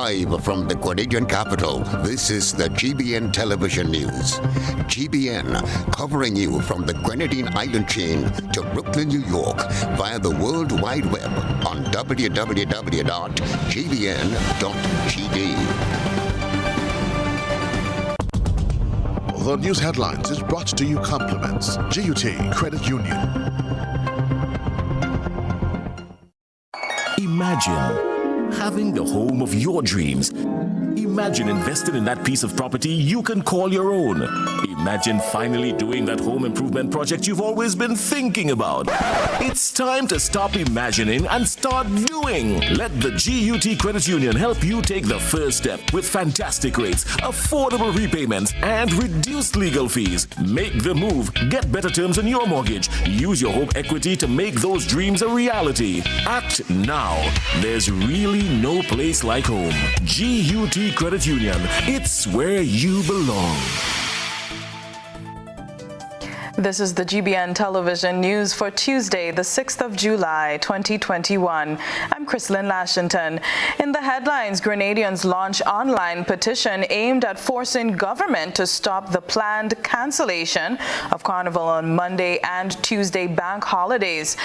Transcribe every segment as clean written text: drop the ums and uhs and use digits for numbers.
Live from the Grenadian capital, this is the GBN Television News. GBN, covering you from the Grenadine Island chain to Brooklyn, New York, via the World Wide Web on www.gbn.gd. The news headlines is brought to you compliments GUT Credit Union. Imagine having the home of your dreams. Imagine investing in that piece of property you can call your own. Imagine finally doing that home improvement project you've always been thinking about. It's time to stop imagining and start doing. Let the GUT Credit Union help you take the first step with fantastic rates, affordable repayments, and reduced legal fees. Make the move. Get better terms on your mortgage. Use your home equity to make those dreams a reality. Act now. There's really no place like home. GUT Credit Union. It's where you belong. This is the GBN Television News for Tuesday, the 6th of July, 2021. I'm Chrislyn, Lashington. In the headlines, Grenadians launch online petition aimed at forcing government to stop the planned cancellation of Carnival on Monday and Tuesday bank holidays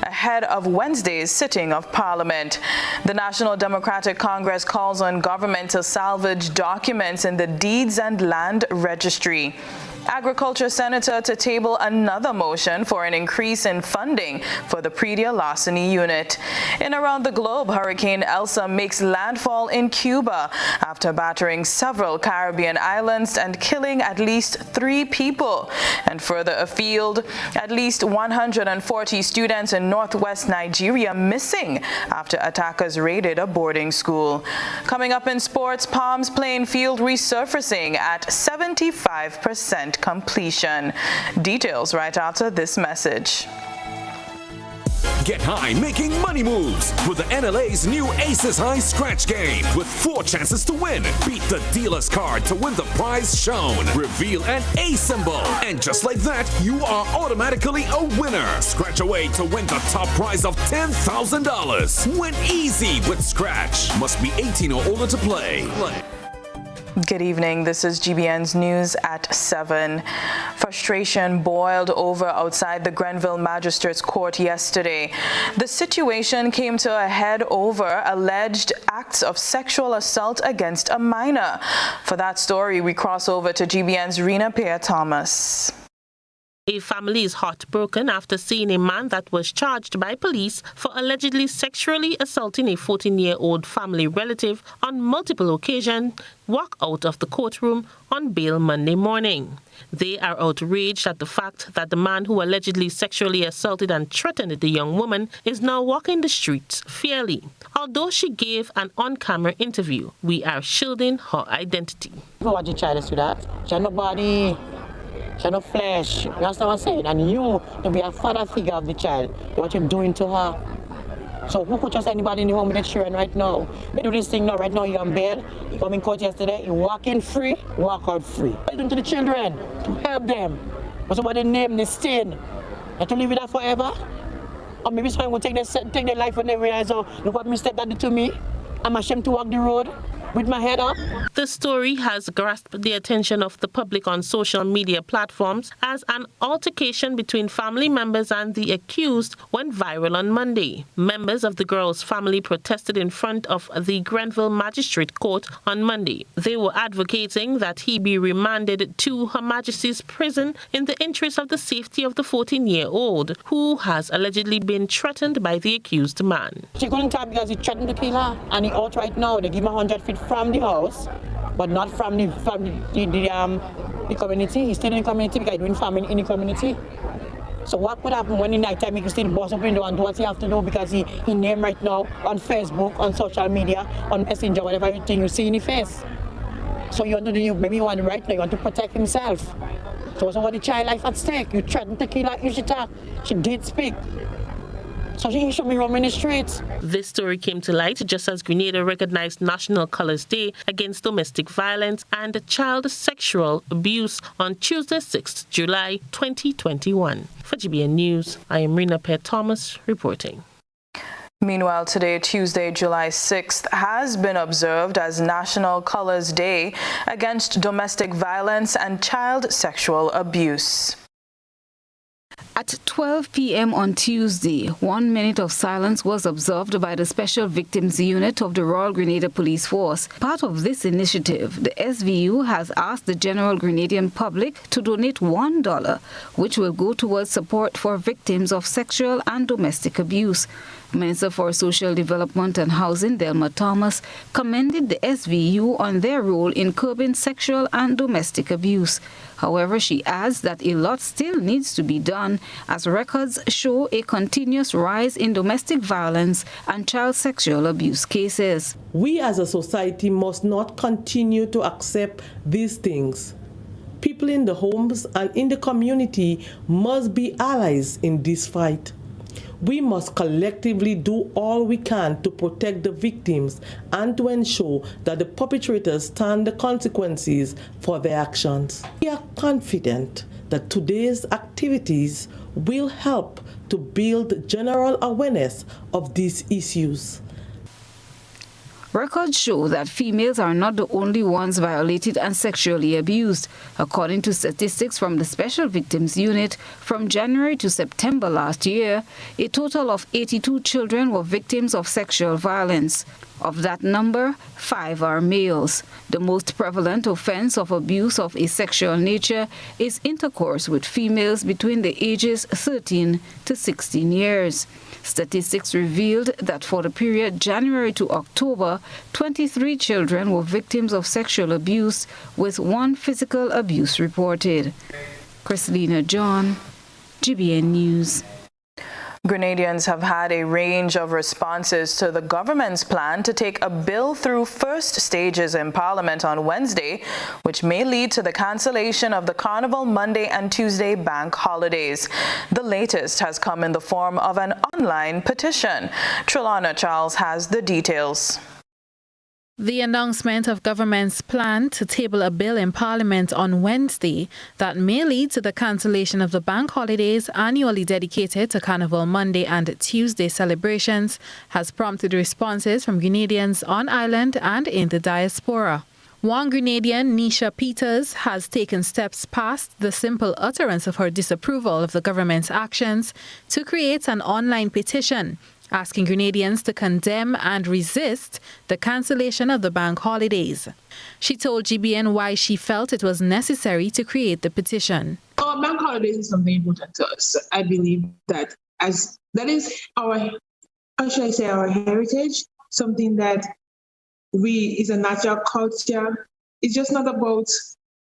ahead of Wednesday's sitting of Parliament. The National Democratic Congress calls on government to salvage documents in the Deeds and Land Registry. Agriculture Senator to table another motion for an increase in funding for the Predia Larceny Unit. In around the globe, Hurricane Elsa makes landfall in Cuba after battering several Caribbean islands and killing at least 3 people. And further afield, at least 140 students in northwest Nigeria missing after attackers raided a boarding school. Coming up in sports, Palms playing field resurfacing at 75% completion. Details right after this message. Get high making money moves with the NLA's new Aces High Scratch game with 4 chances to win. Beat the dealer's card to win the prize shown. Reveal an A symbol. And just like that, you are automatically a winner. Scratch away to win the top prize of $10,000. Win easy with Scratch. Must be 18 or older to play. Good evening. This is GBN's News at 7. Frustration boiled over outside the Grenville Magistrates Court yesterday. The situation came to a head over alleged acts of sexual assault against a minor. For that story, we cross over to GBN's Rena Pierre-Thomas. A family is heartbroken after seeing a man that was charged by police for allegedly sexually assaulting a 14-year-old family relative on multiple occasions walk out of the courtroom on bail Monday morning. They are outraged at the fact that the man who allegedly sexually assaulted and threatened the young woman is now walking the streets fairly. Although she gave an on-camera interview, we are shielding her identity. What you trying to do that? She's nobody. She's no flesh. You understand what I'm saying? And you, to be a father figure of the child, what you're doing to her. So who could trust anybody in the home with the children right now? They do this thing now, right now you're on bail. You come in court yesterday, you walk in free, walk out free. What are you doing to the children? To help them. But somebody name the stain. And to live with that forever? Or maybe someone will take their life when they realize, oh, look what mistake that did to me. I'm ashamed to walk the road with my head up. The story has grasped the attention of the public on social media platforms as an altercation between family members and the accused went viral on Monday. Members of the girl's family protested in front of the Grenville Magistrate Court on Monday. They were advocating that he be remanded to Her Majesty's prison in the interest of the safety of the 14-year-old, who has allegedly been threatened by the accused man. She couldn't tell because he threatened to kill her, and he out right now. They give him 100 feet from the house, but not from the community. He's still in the community because he's doing farming in the community. So what could happen when in night time he can still boss up window and do what he have to do because he named right now on Facebook, on social media, on Messenger, whatever thing you see in his face. So you want to do, maybe you want right now, you want to protect himself. So what the child life at stake? You threatened to kill her, you should talk. She did speak. So she should be roaming the streets. This story came to light just as Grenada recognized National Colors Day against domestic violence and child sexual abuse on Tuesday, 6th July 2021. For GBN News, I am Rena Pierre-Thomas reporting. Meanwhile, today, Tuesday, July 6th, has been observed as National Colors Day against domestic violence and child sexual abuse. At 12 p.m. on Tuesday, 1 minute of silence was observed by the Special Victims Unit of the Royal Grenadier Police Force. Part of this initiative, the SVU has asked the general Grenadian public to donate $1, which will go towards support for victims of sexual and domestic abuse. Minister for Social Development and Housing, Delma Thomas, commended the SVU on their role in curbing sexual and domestic abuse. However, she adds that a lot still needs to be done, as records show a continuous rise in domestic violence and child sexual abuse cases. We as a society must not continue to accept these things. People in the homes and in the community must be allies in this fight. We must collectively do all we can to protect the victims and to ensure that the perpetrators stand the consequences for their actions. We are confident that today's activities will help to build general awareness of these issues. Records show that females are not the only ones violated and sexually abused. According to statistics from the Special Victims Unit, from January to September last year, a total of 82 children were victims of sexual violence. Of that number, 5 are males. The most prevalent offense of abuse of a sexual nature is intercourse with females between the ages 13 to 16 years. Statistics revealed that for the period January to October, 23 children were victims of sexual abuse, with 1 physical abuse reported. Chrislyn John, GBN News. Grenadians have had a range of responses to the government's plan to take a bill through first stages in Parliament on Wednesday, which may lead to the cancellation of the Carnival Monday and Tuesday bank holidays. The latest has come in the form of an online petition. Trellona Charles has the details. The announcement of government's plan to table a bill in Parliament on Wednesday that may lead to the cancellation of the bank holidays annually dedicated to Carnival Monday and Tuesday celebrations has prompted responses from Grenadians on island and in the diaspora. One Grenadian, Nisha Peters, has taken steps past the simple utterance of her disapproval of the government's actions to create an online petition asking Grenadians to condemn and resist the cancellation of the bank holidays. She told GBN why she felt it was necessary to create the petition. Our bank holidays is something important to us. I believe that that is our, how should I say, our heritage, something that is a natural culture. It's just not about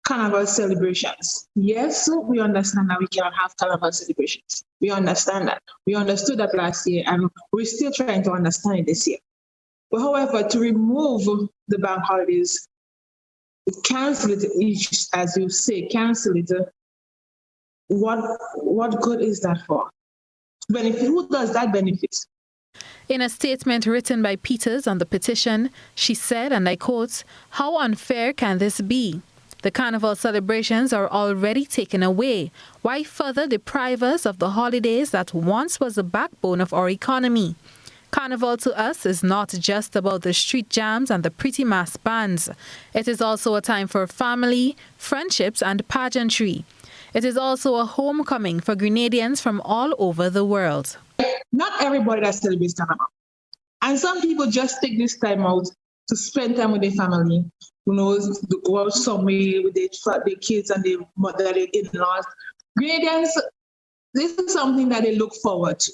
Carnival celebrations. Yes, we understand that we cannot have Carnival celebrations. We understand that. We understood that last year, and we're still trying to understand it this year. But however, to remove the bank holidays, cancel it, as you say, cancel it, what good is that for? Benefit? Who does that benefit? In a statement written by Peters on the petition, she said, and I quote, "How unfair can this be? The Carnival celebrations are already taken away. Why further deprive us of the holidays that once was the backbone of our economy? Carnival to us is not just about the street jams and the pretty mass bands. It is also a time for family, friendships and pageantry. It is also a homecoming for Grenadians from all over the world." Not everybody that celebrates Carnival. And some people just take this time out to spend time with their family, to go out somewhere with their kids and their mother, their in-laws. Grenadians, this is something that they look forward to.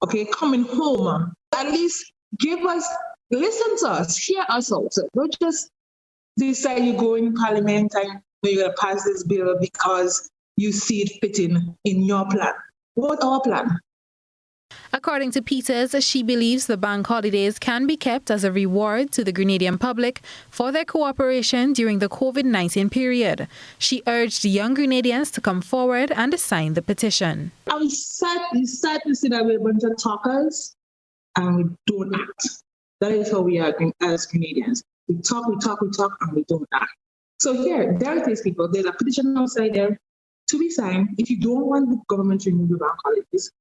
Okay, coming home, at least listen to us, hear us out. Don't just decide you go in Parliament and you're going to pass this bill because you see it fitting in your plan. What's our plan? According to Peters, she believes the bank holidays can be kept as a reward to the Grenadian public for their cooperation during the COVID-19 period. She urged young Grenadians to come forward and sign the petition. I'm sad to see that we're a bunch of talkers and we don't act. That is how we are as Canadians. We talk, and we don't act. So here, there it is, people. There's a petition outside there to be signed. If you don't want the government to remove the bank holidays,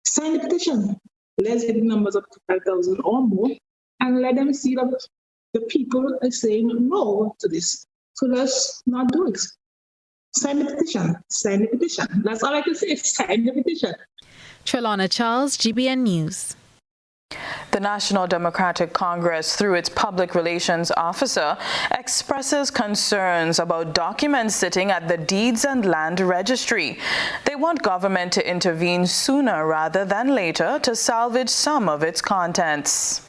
sign the petition. let's get the numbers up to 5,000 or more, and let them see that the people are saying no to this. So let's not do it. Sign the petition. Sign the petition. That's all I can say. Sign the petition. Trellona Charles, GBN News. The National Democratic Congress, through its public relations officer, expresses concerns about documents sitting at the Deeds and Land Registry. They want government to intervene sooner rather than later to salvage some of its contents.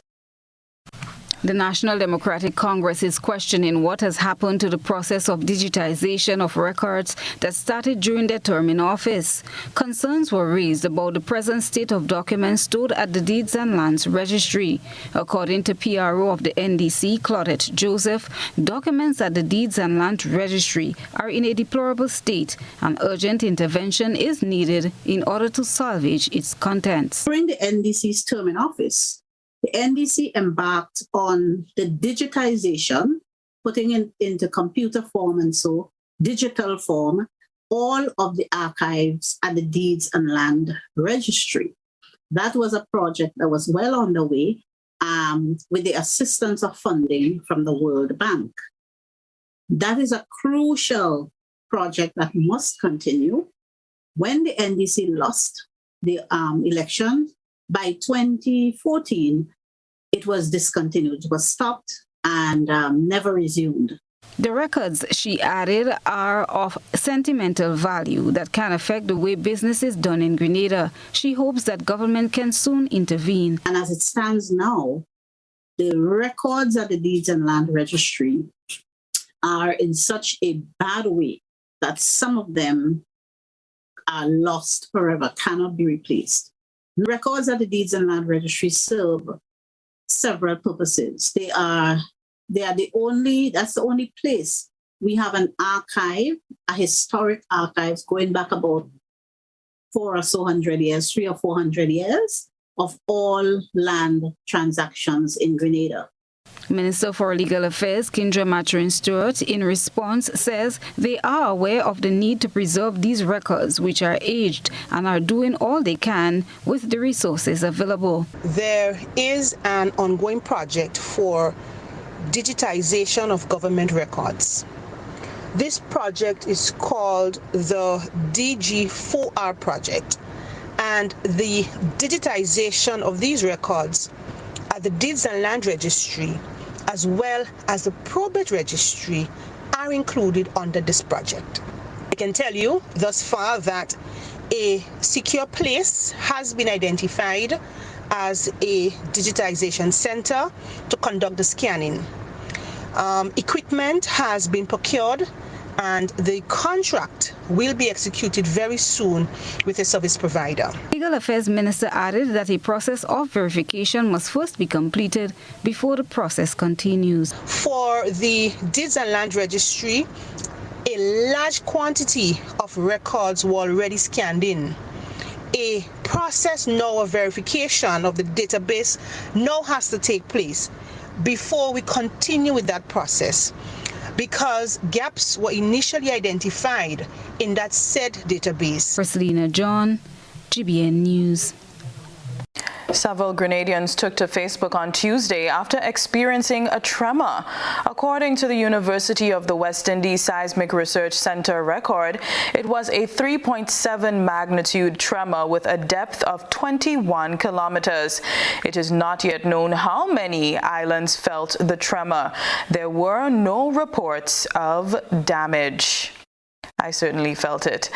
The National Democratic Congress is questioning what has happened to the process of digitization of records that started during their term in office. Concerns were raised about the present state of documents stored at the Deeds and Lands Registry. According to PRO of the NDC, Claudette Joseph, documents at the Deeds and Land Registry are in a deplorable state and urgent intervention is needed in order to salvage its contents. During the NDC's term in office, the NDC embarked on the digitization, putting it into computer form and so digital form, all of the archives at the Deeds and Land Registry. That was a project that was well underway with the assistance of funding from the World Bank. That is a crucial project that must continue. When the NDC lost the election, by 2014, it was discontinued, it was stopped and never resumed. The records, she added, are of sentimental value that can affect the way business is done in Grenada. She hopes that government can soon intervene. And as it stands now, the records at the Deeds and Land Registry are in such a bad way that some of them are lost forever, cannot be replaced. Records at the Deeds and Land Registry serve several purposes. That's the only place we have an archive, a historic archives going back about 300 or 400 years of all land transactions in Grenada. Minister for Legal Affairs, Kindra Mathurin-Stewart, in response, says they are aware of the need to preserve these records, which are aged, and are doing all they can with the resources available. There is an ongoing project for digitization of government records. This project is called the DG4R project, and the digitization of these records at the Deeds and Land Registry, as well as the probate registry, are included under this project. I can tell you thus far that a secure place has been identified as a digitization center to conduct the scanning. Equipment has been procured and the contract will be executed very soon with a service provider. Legal Affairs Minister added that a process of verification must first be completed before the process continues. For the Deeds and Land Registry, a large quantity of records were already scanned in. A process now of verification of the database now has to take place before we continue with that process, because gaps were initially identified in that said database. Chrislyn John, GBN News. Several Grenadians took to Facebook on Tuesday after experiencing a tremor. According to the University of the West Indies Seismic Research Center record, it was a 3.7 magnitude tremor with a depth of 21 kilometers. It is not yet known how many islands felt the tremor. There were no reports of damage. I certainly felt it.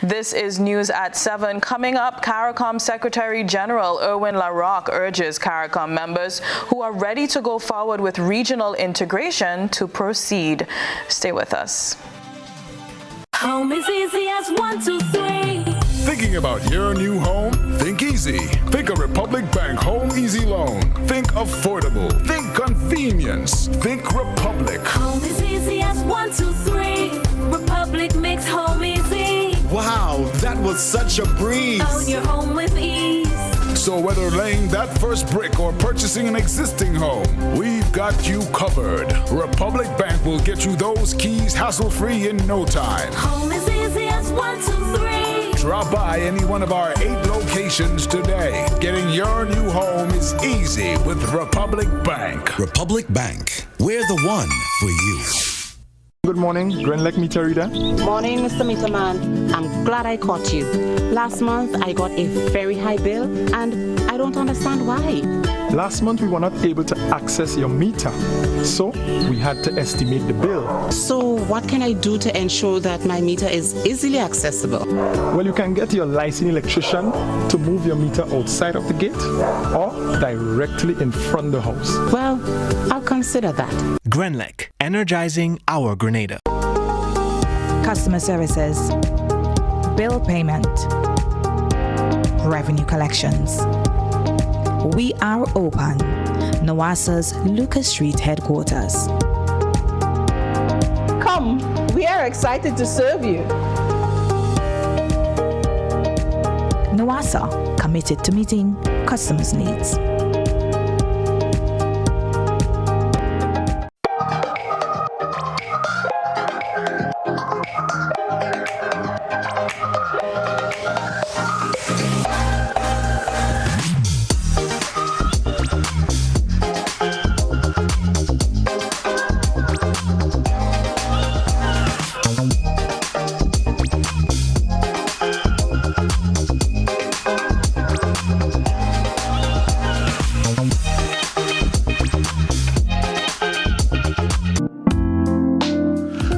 This is News at 7. Coming up, CARICOM Secretary General Erwin LaRocque urges CARICOM members who are ready to go forward with regional integration to proceed. Stay with us. Home is easy as 1, 2, 3. Thinking about your new home? Think easy. Think a Republic Bank Home Easy Loan. Think affordable. Think convenience. Think Republic. Home is easy as 1, 2, 3. Republic makes home easy. Wow, that was such a breeze. Own your home with ease. So whether laying that first brick or purchasing an existing home, we've got you covered. Republic Bank will get you those keys hassle-free in no time. Home is easy as 1, 2, 3. Drop by any one of our 8 locations locations today. Getting your new home is easy with Republic Bank. Republic Bank. We're the one for you. Good morning, Grenlec Meter Reader. Morning, Mr. Meterman. I'm glad I caught you. Last month, I got a very high bill, and I don't understand why. Last month, we were not able to access your meter, so we had to estimate the bill. So what can I do to ensure that my meter is easily accessible? Well, you can get your licensed electrician to move your meter outside of the gate or directly in front of the house. Well, I'll consider that. Grenlec, energizing our Grenada. Customer services, bill payment, revenue collections. We are open. NOASA's Lucas Street headquarters. Come, we are excited to serve you. NOASA, committed to meeting customers' needs.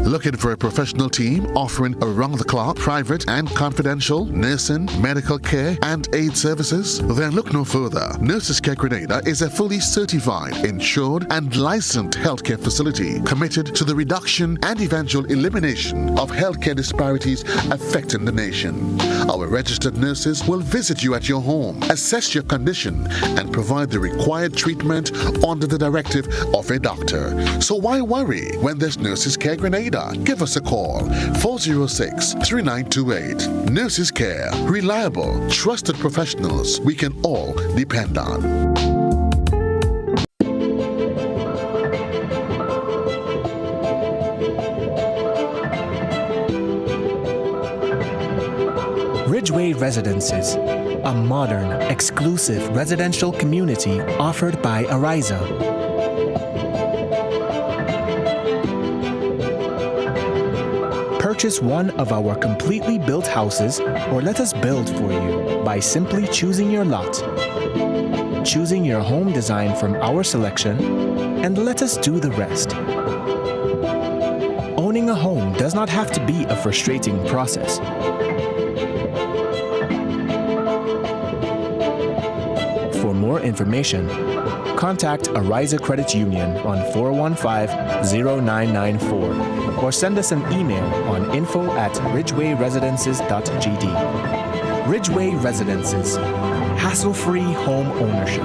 Looking for a professional team offering around-the-clock, private and confidential nursing, medical care, and aid services? Then look no further. Nurses Care Grenada is a fully certified, insured, and licensed healthcare facility committed to the reduction and eventual elimination of healthcare disparities affecting the nation. Our registered nurses will visit you at your home, assess your condition, and provide the required treatment under the directive of a doctor. So why worry when there's Nurses Care Grenada? Give us a call, 406-3928. Nurses Care, reliable, trusted professionals we can all depend on. Ridgeway Residences, a modern, exclusive residential community offered by Ariza. Purchase one of our completely built houses or let us build for you by simply choosing your lot, choosing your home design from our selection, and let us do the rest. Owning a home does not have to be a frustrating process. For more information, contact Ariza Credit Union on 415-0994 or send us an email on info@ridgewayresidences.gd. Ridgeway Residences, hassle-free home ownership.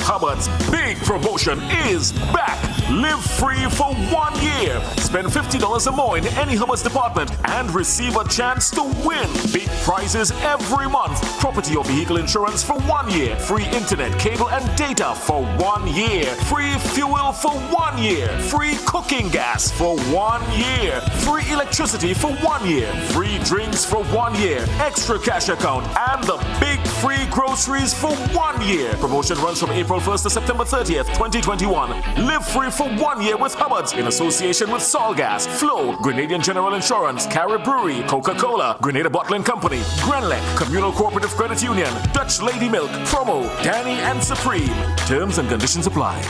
Hubbard's big promotion is back. Live free for 1 year. Spend $50 or more in any Hubbard's department and receive a chance to win big prizes every month. Property or vehicle insurance for 1 year. Free internet, cable, and data for 1 year. Free fuel for 1 year. Free cooking gas for 1 year. Free electricity for 1 year. Free drinks for 1 year. Extra cash account and the big free groceries for 1 year. Promotion runs from April 1st to September 30th, 2021. Live free for 1 year with Hubbard's in association with Solgas, Flow, Grenadian General Insurance, Carib Brewery, Coca-Cola, Grenada Bottling Company, Grenlec, Communal Cooperative Credit Union, Dutch Lady Milk, Promo, Danny and Supreme. Terms and conditions apply.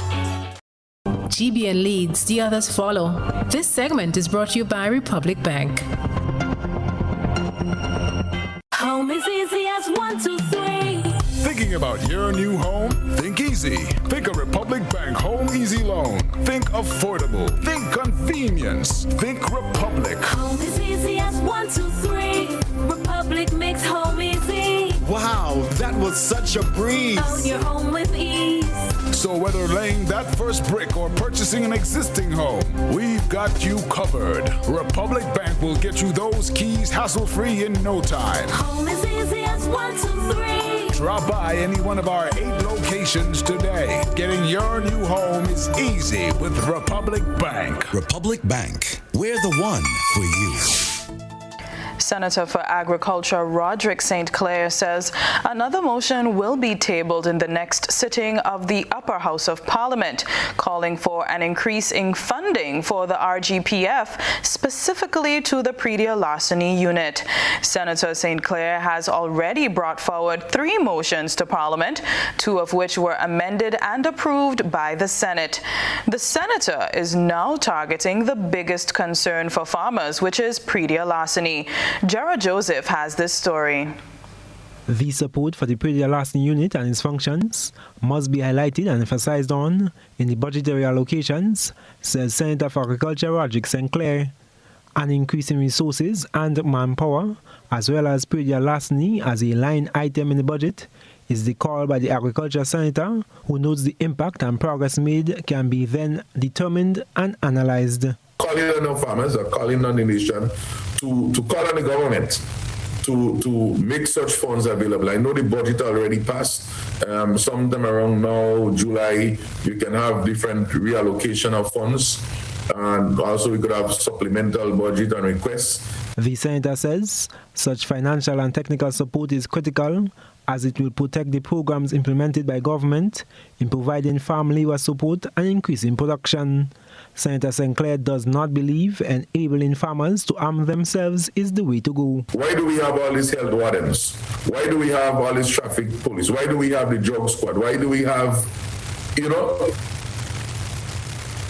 GBN leads, the others follow. This segment is brought to you by Republic Bank. Home is easy as 1, 2, 3. Thinking about your new home? Think easy. Think a Republic Bank Home Easy Loan. Think affordable. Think convenience. Think Republic. Home is easy as 1, 2, 3. Republic makes home easy. Wow, that was such a breeze. Own your home with ease. So whether laying that first brick or purchasing an existing home, we've got you covered. Republic Bank will get you those keys hassle-free in no time. Home is easy as 1, 2, 3. Drop by any one of our 8 locations today. Getting your new home is easy with Republic Bank. Republic Bank. We're the one for you. Senator for Agriculture Roderick St. Clair says another motion will be tabled in the next sitting of the Upper House of Parliament, calling for an increase in funding for the RGPF, specifically to the pre-deal larceny unit. Senator St. Clair has already brought forward 3 motions to Parliament, 2 of which were amended and approved by the Senate. The senator is now targeting the biggest concern for farmers, which is pre-deal larceny. Gerard Joseph has this story. The support for the pre-deal larceny unit and its functions must be highlighted and emphasized on in the budgetary allocations, says Senator for Agriculture Roderick St. Clair. An increase in resources and manpower, as well as pre-deal larceny as a line item in the budget, is the call by the Agriculture Senator, who notes the impact and progress made can be then determined and analyzed. Calling on the farmers or calling on the nation to call on the government to make such funds available. I know the budget already passed. Sometime around now, July, you can have different reallocation of funds. And also we could have supplemental budget and requests. The Senator says such financial and technical support is critical as it will protect the programs implemented by government in providing farm labor support and increasing production. Senator St. Clair does not believe enabling farmers to arm themselves is the way to go. Why do we have all these health wardens? Why do we have all this traffic police? Why do we have the drug squad? Why do we have,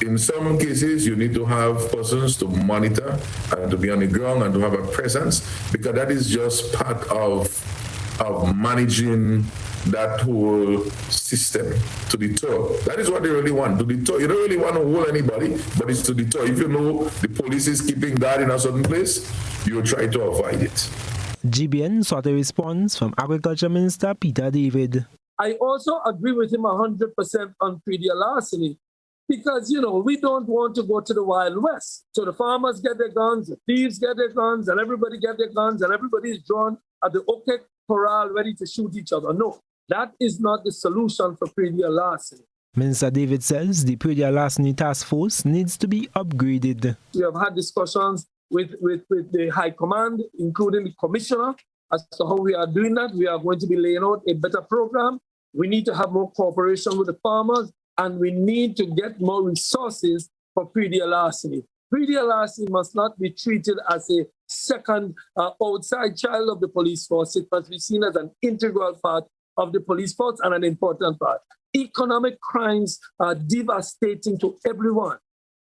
in some cases, you need to have persons to monitor and to be on the ground and to have a presence, because that is just part of managing that whole system to deter. That is what they really want, to deter. You don't really want to hold anybody, but it's to deter. If you know the police is keeping that in a certain place, you try to avoid it. GBN sought a response from Agriculture Minister Peter David. I also agree with him 100% on pre-deal larceny. Because, we don't want to go to the Wild West. So the farmers get their guns, the thieves get their guns, and everybody get their guns, and everybody is drawn at the Okek corral ready to shoot each other. No, that is not the solution for pre-deal larceny. Minister David says the pre-deal larceny task force needs to be upgraded. We have had discussions with the High Command, including the Commissioner, as to how we are doing that. We are going to be laying out a better program. We need to have more cooperation with the farmers. And we need to get more resources for pre-deal larceny. Pre-deal larceny must not be treated as a second outside child of the police force. It must be seen as an integral part of the police force and an important part. Economic crimes are devastating to everyone.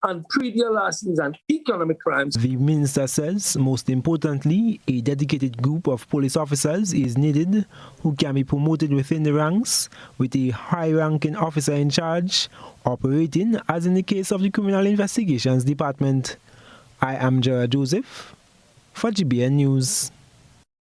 And pre-deal larceny and economic crimes. The minister says, most importantly, a dedicated group of police officers is needed who can be promoted within the ranks with a high-ranking officer in charge, operating as in the case of the Criminal Investigations Department. I am Gerard Joseph for GBN News.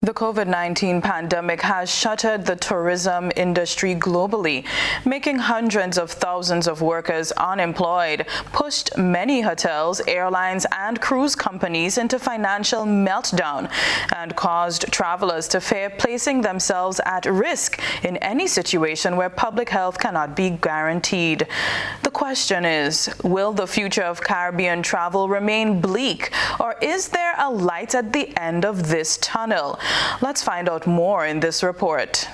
The COVID-19 pandemic has shuttered the tourism industry globally, making hundreds of thousands of workers unemployed, pushed many hotels, airlines, and cruise companies into financial meltdown, and caused travelers to fear placing themselves at risk in any situation where public health cannot be guaranteed. The question is, will the future of Caribbean travel remain bleak, or is there a light at the end of this tunnel? Let's find out more in this report.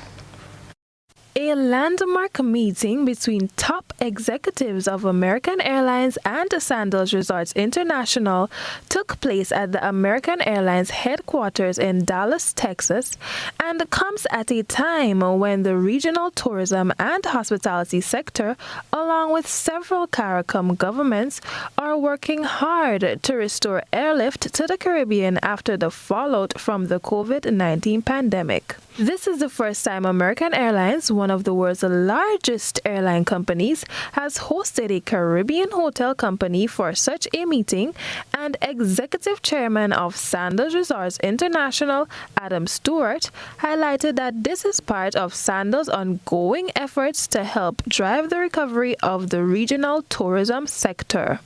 A landmark meeting between top executives of American Airlines and Sandals Resorts International took place at the American Airlines headquarters in Dallas, Texas, and comes at a time when the regional tourism and hospitality sector, along with several CARICOM governments, are working hard to restore airlift to the Caribbean after the fallout from the COVID-19 pandemic. This is the first time American Airlines, one of the world's largest airline companies, has hosted a Caribbean hotel company for such a meeting, and Executive Chairman of Sandals Resorts International, Adam Stewart, highlighted that this is part of Sandals' ongoing efforts to help drive the recovery of the regional tourism sector.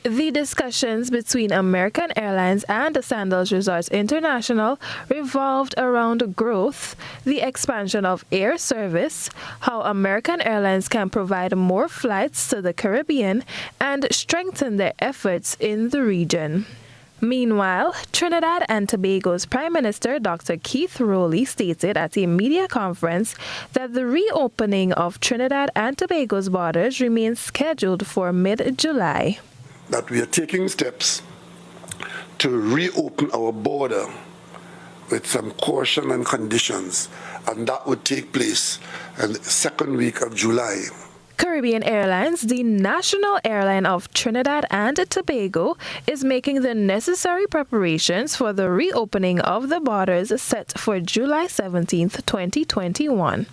The discussions between American Airlines and Sandals Resorts International revolved around growth, the expansion of air service, how American Airlines can provide more flights to the Caribbean, and strengthen their efforts in the region. Meanwhile, Trinidad and Tobago's Prime Minister Dr. Keith Rowley stated at a media conference that the reopening of Trinidad and Tobago's borders remains scheduled for mid-July. That we are taking steps to reopen our border with some caution and conditions, and that would take place in the second week of July. Caribbean Airlines, the national airline of Trinidad and Tobago, is making the necessary preparations for the reopening of the borders set for July 17, 2021.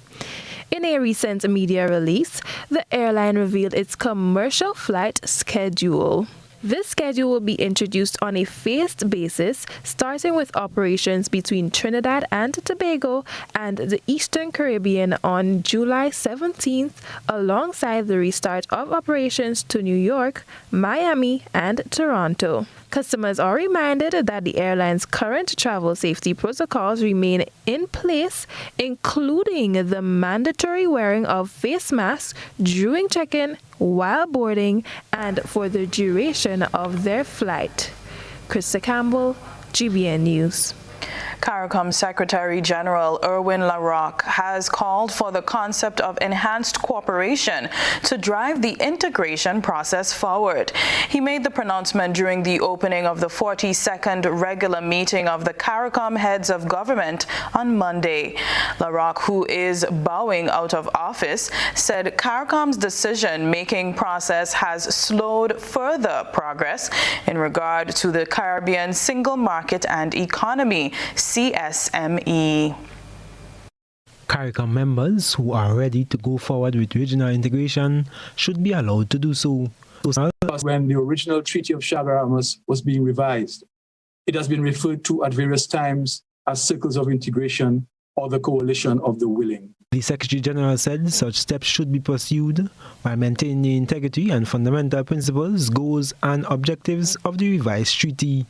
In a recent media release, the airline revealed its commercial flight schedule. This schedule will be introduced on a phased basis, starting with operations between Trinidad and Tobago and the Eastern Caribbean on July 17th, alongside the restart of operations to New York, Miami, and Toronto. Customers are reminded that the airline's current travel safety protocols remain in place, including the mandatory wearing of face masks during check-in, while boarding, and for the duration of their flight. Krista Campbell, GBN News. CARICOM Secretary General Erwin LaRocque has called for the concept of enhanced cooperation to drive the integration process forward. He made the pronouncement during the opening of the 42nd regular meeting of the CARICOM heads of government on Monday. LaRocque, who is bowing out of office, said CARICOM's decision-making process has slowed further progress in regard to the Caribbean single market and economy, CSME. CARICOM members who are ready to go forward with regional integration should be allowed to do so. When the original Treaty of Chaguaramas was being revised, it has been referred to at various times as Circles of Integration or the Coalition of the Willing. The Secretary General said such steps should be pursued while maintaining the integrity and fundamental principles, goals, and objectives of the revised treaty.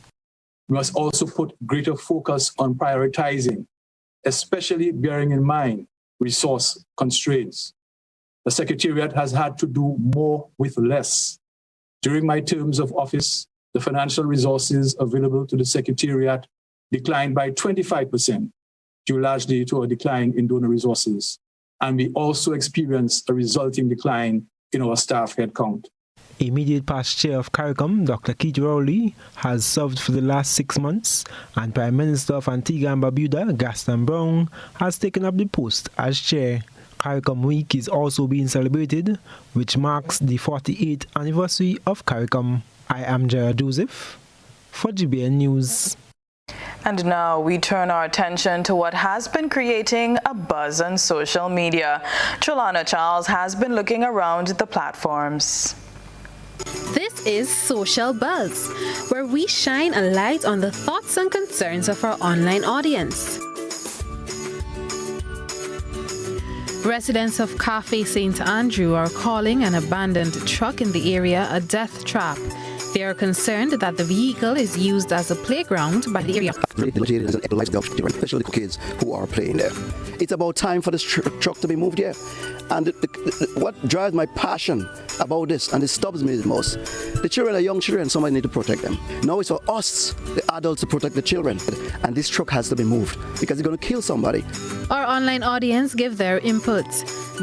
We must also put greater focus on prioritizing, especially bearing in mind resource constraints. The Secretariat has had to do more with less. During my terms of office, the financial resources available to the Secretariat declined by 25%, due largely to a decline in donor resources. And we also experienced a resulting decline in our staff headcount. Immediate past chair of CARICOM, Dr. Keith Rowley, has served for the last 6 months, and Prime Minister of Antigua and Barbuda, Gaston Brown, has taken up the post as chair. CARICOM Week is also being celebrated, which marks the 48th anniversary of CARICOM. I am Gerard Joseph for GBN News. And now we turn our attention to what has been creating a buzz on social media. Trellona Charles has been looking around the platforms. This is Social Buzz, where we shine a light on the thoughts and concerns of our online audience. Residents of Cafe St. Andrew are calling an abandoned truck in the area a death trap. They are concerned that the vehicle is used as a playground by the area. Especially the kids who are playing there. It's about time for this truck to be moved here. And what drives my passion about this, and it stops me the most, the children are young children, somebody need to protect them. Now it's for us, the adults, to protect the children. And this truck has to be moved because it's going to kill somebody. Our online audience give their input.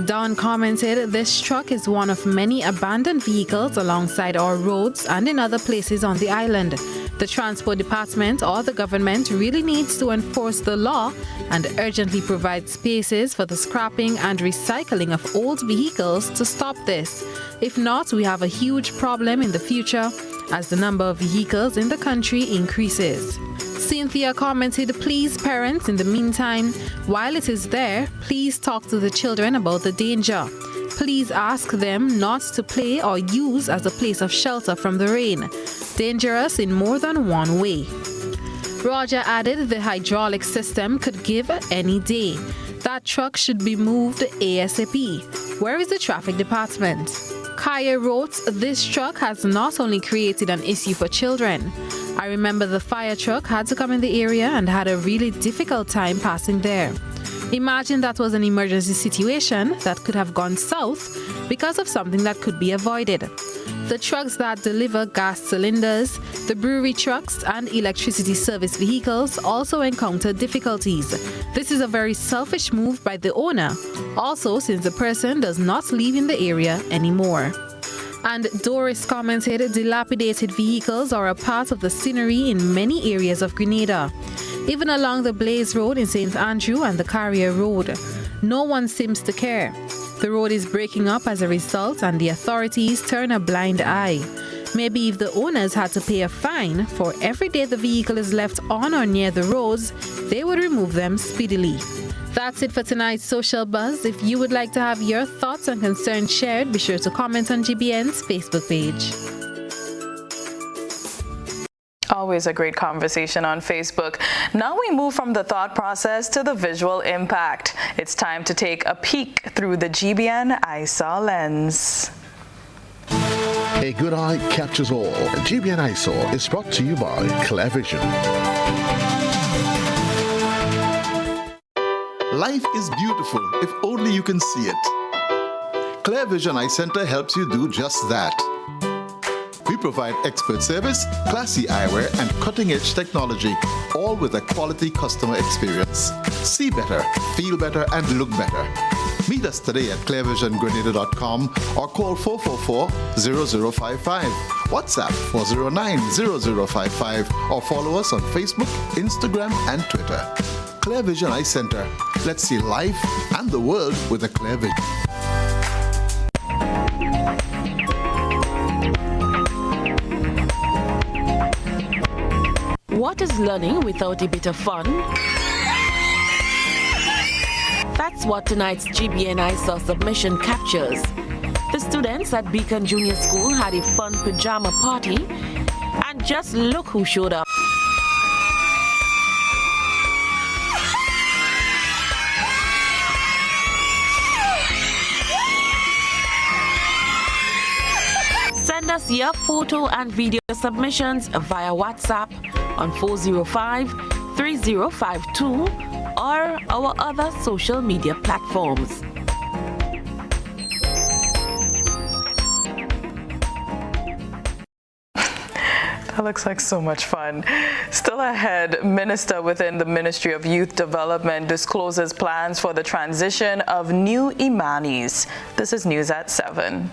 Don commented, this truck is one of many abandoned vehicles alongside our roads and in other places on the island. The Transport Department or the government really needs to enforce the law and urgently provide spaces for the scrapping and recycling of old vehicles to stop this. If not, we have a huge problem in the future as the number of vehicles in the country increases. Cynthia commented, please parents, in the meantime, while it is there, please talk to the children about the danger. Please ask them not to play or use as a place of shelter from the rain. Dangerous in more than one way. Roger added the hydraulic system could give any day. That truck should be moved ASAP. Where is the traffic department? Kaya wrote, this truck has not only created an issue for children. I remember the fire truck had to come in the area and had a really difficult time passing there. Imagine that was an emergency situation that could have gone south because of something that could be avoided. the trucks that deliver gas cylinders, the brewery trucks, and electricity service vehicles also encounter difficulties. This is a very selfish move by the owner, also since the person does not live in the area anymore. And Doris commented, dilapidated vehicles are a part of the scenery in many areas of Grenada, even along the Blaze Road in St. Andrew and the Carrier Road. No one seems to care. The road is breaking up as a result, and the authorities turn a blind eye. Maybe if the owners had to pay a fine for every day the vehicle is left on or near the roads, they would remove them speedily. That's it for tonight's Social Buzz. If you would like to have your thoughts and concerns shared, be sure to comment on GBN's Facebook page. Always a great conversation on Facebook. Now we move from the thought process to the visual impact. It's time to take a peek through the GBN Eyesore lens. A good eye captures all. GBN Eyesore is brought to you by Clear Vision. Life is beautiful if only you can see it. Clear Vision Eye Center helps you do just that. We provide expert service, classy eyewear, and cutting-edge technology, all with a quality customer experience. See better, feel better, and look better. Meet us today at clearvisiongrenada.com or call 444-0055, WhatsApp 409-0055, or follow us on Facebook, Instagram, and Twitter. Clear Vision Eye Center. Let's see life and the world with a clear vision. What is learning without a bit of fun? That's what tonight's GBN Eyesore submission captures. The students at Beacon Junior School had a fun pajama party, and just look who showed up. Send us your photo and video submissions via WhatsApp on 405-3052 or our other social media platforms. That looks like so much fun. Still ahead, Minister within the Ministry of Youth Development discloses plans for the transition of new Imanis. This is news at 7.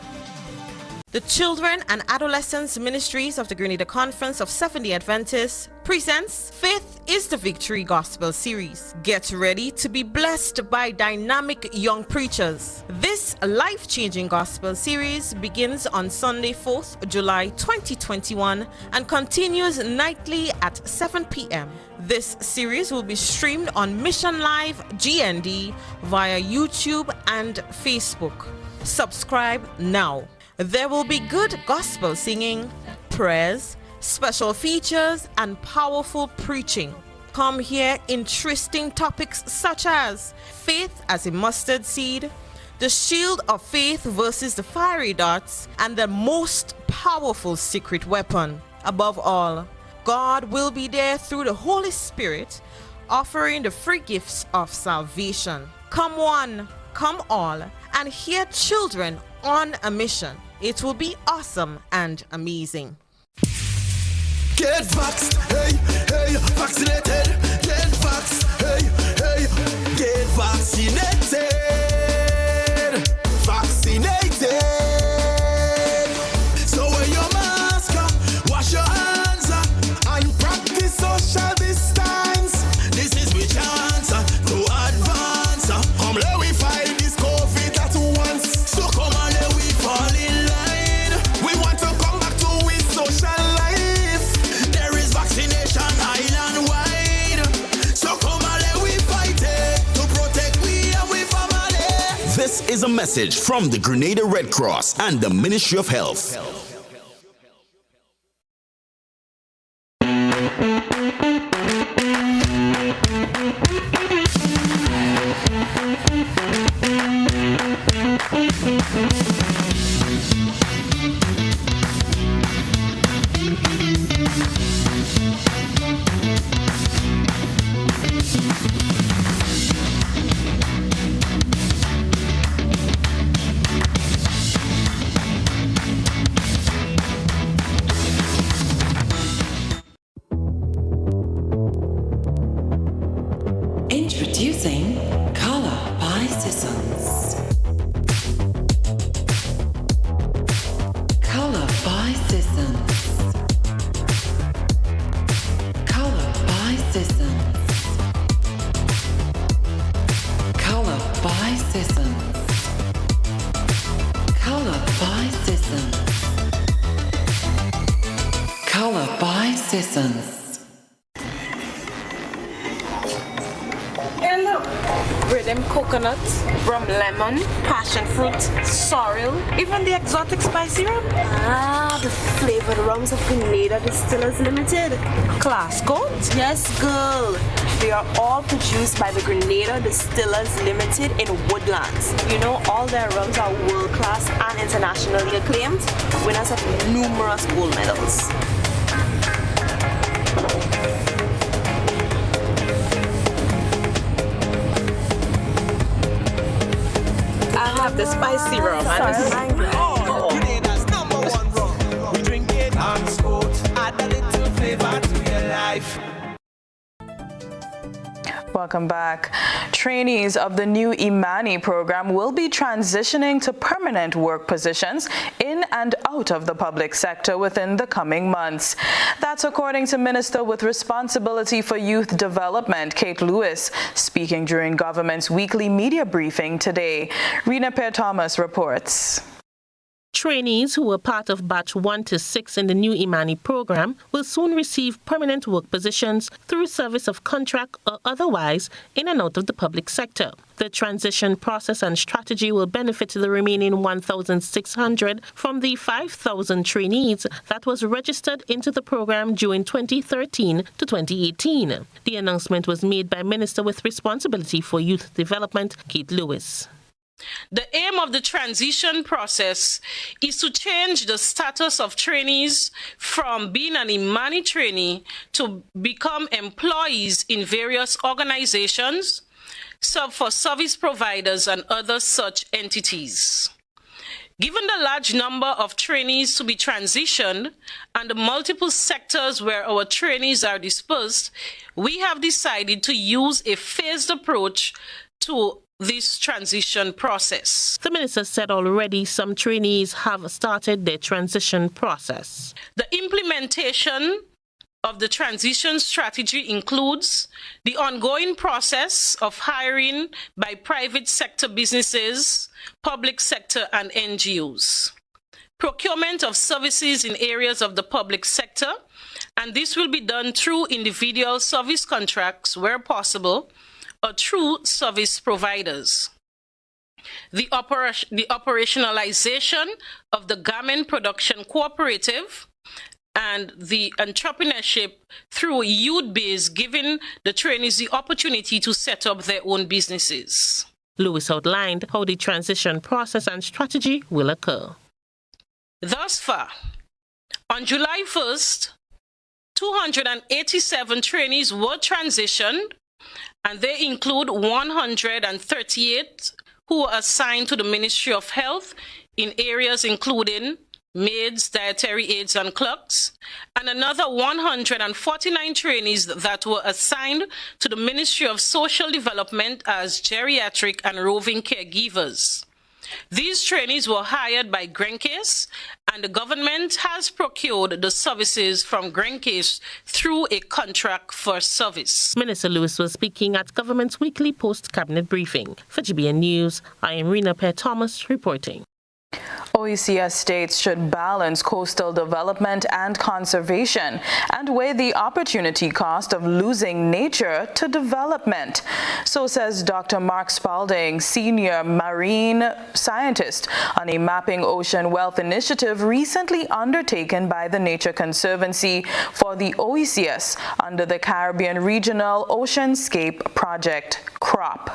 The Children and Adolescents Ministries of the Grenada Conference of Seventh-day Adventists presents Faith is the Victory Gospel Series. Get ready to be blessed by dynamic young preachers. This life-changing gospel series begins on Sunday, 4th July 2021 and continues nightly at 7 p.m. This series will be streamed on Mission Live GND via YouTube and Facebook. Subscribe now. There will be good gospel singing, prayers, special features, and powerful preaching. Come hear interesting topics such as faith as a mustard seed, the shield of faith versus the fiery darts, and the most powerful secret weapon. Above all, God will be there through the Holy Spirit, offering the free gifts of salvation. Come one, come all, and hear children on a mission. It will be awesome and amazing. Get vaxxed, hey, hey, vaccinated. Get vaxxed, hey, hey, get vaccinated. Vaccinated. So wear your mask up, wash your hands up, and practice social distance. This is we chance to advance. Come let we fight this COVID at once. So come on, let we fall in line. We want to come back to with social life. There is vaccination island wide. So come on, let we fight it to protect we and we family. This is a message from the Grenada Red Cross and the Ministry of Health. Introducing Color by Sissons. Color by Sissons. Color by Sissons. Color by Sissons. Color by Sissons. Color by Sissons. Rhythm coconut, rum lemon, passion fruit, sorrel, even the exotic spicy rum. Ah, the flavored rums of Grenada Distillers Limited. Class coat? Yes, girl. They are all produced by the Grenada Distillers Limited in Woodlands. You know, all their rums are world-class and internationally acclaimed, winners of numerous gold medals. I have the spicy rum and the Grenada's #1 rum. We drink it on sport. Add a little flavor to your life. Welcome back. Trainees of the new Imani program will be transitioning to permanent work positions in and out of the public sector within the coming months. That's according to Minister with Responsibility for Youth Development, Kate Lewis, speaking during government's weekly media briefing today. Rena Pear-Thomas reports. Trainees who were part of Batch 1 to 6 in the new Imani program will soon receive permanent work positions through service of contract or otherwise in and out of the public sector. The transition process and strategy will benefit the remaining 1,600 from the 5,000 trainees that was registered into the program during 2013 to 2018. The announcement was made by Minister with Responsibility for Youth Development, Kate Lewis. The aim of the transition process is to change the status of trainees from being an Imani trainee to become employees in various organizations, for service providers and other such entities. Given the large number of trainees to be transitioned and the multiple sectors where our trainees are dispersed, we have decided to use a phased approach to this transition process. The minister said already some trainees have started their transition process. The implementation of the transition strategy includes the ongoing process of hiring by private sector businesses, public sector and NGOs, procurement of services in areas of the public sector, and this will be done through individual service contracts where possible, or through service providers. The operationalization of the Garment Production Cooperative and the entrepreneurship through youth base, giving the trainees the opportunity to set up their own businesses. Lewis outlined how the transition process and strategy will occur. Thus far, on July 1st, 287 trainees were transitioned, and they include 138 who were assigned to the Ministry of Health in areas including maids, dietary aides, and clerks, and another 149 trainees that were assigned to the Ministry of Social Development as geriatric and roving caregivers. These trainees were hired by Grencase, and the government has procured the services from Grencase through a contract for service. Minister Lewis was speaking at government's weekly post-cabinet briefing. For GBN News, I am Rena Pear-Thomas reporting. OECS states should balance coastal development and conservation and weigh the opportunity cost of losing nature to development. So says Dr. Mark Spalding, senior marine scientist on a Mapping Ocean Wealth initiative recently undertaken by the Nature Conservancy for the OECS under the Caribbean Regional Oceanscape Project, CROP.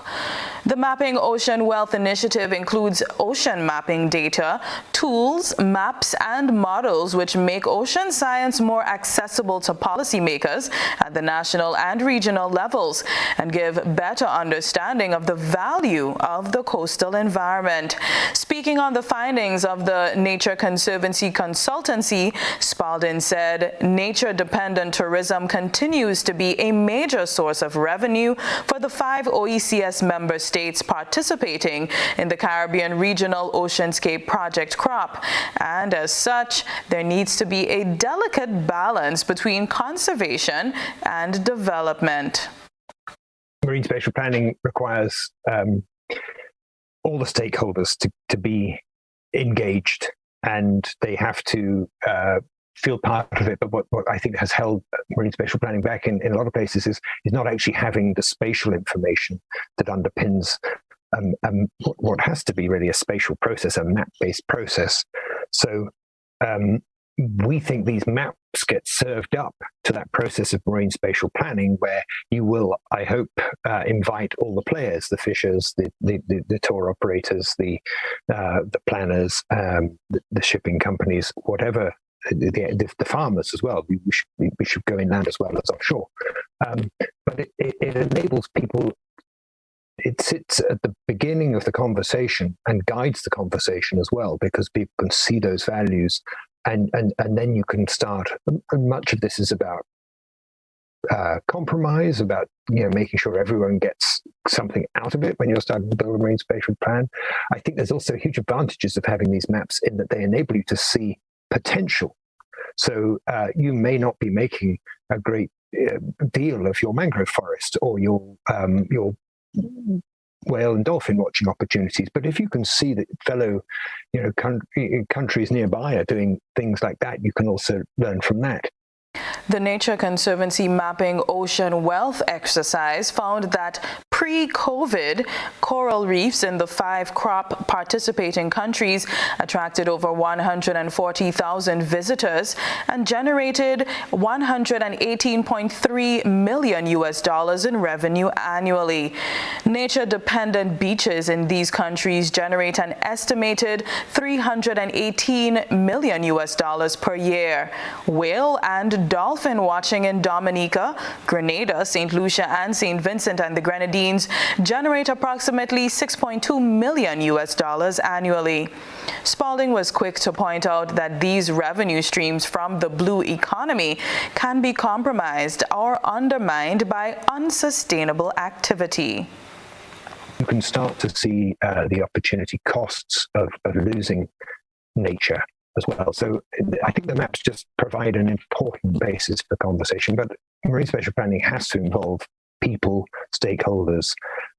The Mapping Ocean Wealth initiative includes ocean mapping data, tools, maps, and models which make ocean science more accessible to policymakers at the national and regional levels and give better understanding of the value of the coastal environment. Speaking on the findings of the Nature Conservancy Consultancy, Spalding said nature-dependent tourism continues to be a major source of revenue for the 5 OECS member states participating in the Caribbean Regional Oceanscape Project crop. And as such, there needs to be a delicate balance between conservation and development. Marine spatial planning requires all the stakeholders to be engaged, and they have to feel part of it. But what I think has held marine spatial planning back in a lot of places is not actually having the spatial information that underpins what has to be really a spatial process, a map-based process. So we think these maps get served up to that process of marine spatial planning, where you will, I hope, invite all the players, the fishers, the tour operators, the planners, the shipping companies, whatever, the farmers as well. We should go inland as well as offshore. But it enables people. It sits at the beginning of the conversation and guides the conversation as well, because people can see those values, and then you can start. And much of this is about compromise, about making sure everyone gets something out of it when you're starting to build a marine spatial plan. I think there's also huge advantages of having these maps in that they enable you to see potential. So you may not be making a great deal of your mangrove forest or your whale and dolphin watching opportunities, but if you can see that fellow countries nearby are doing things like that, you can also learn from that. The Nature Conservancy Mapping Ocean Wealth exercise found that pre-COVID, coral reefs in the 5 crop participating countries attracted over 140,000 visitors and generated $118.3 million in revenue annually. Nature-dependent beaches in these countries generate an estimated $318 million per year. Whale and dolphin watching in Dominica, Grenada, St. Lucia, and St. Vincent and the Grenadines generate approximately $6.2 million annually. Spalding was quick to point out that these revenue streams from the blue economy can be compromised or undermined by unsustainable activity. You can start to see the opportunity costs of losing nature as well. So I think the maps just provide an important basis for conversation, but marine spatial planning has to involve people, stakeholders,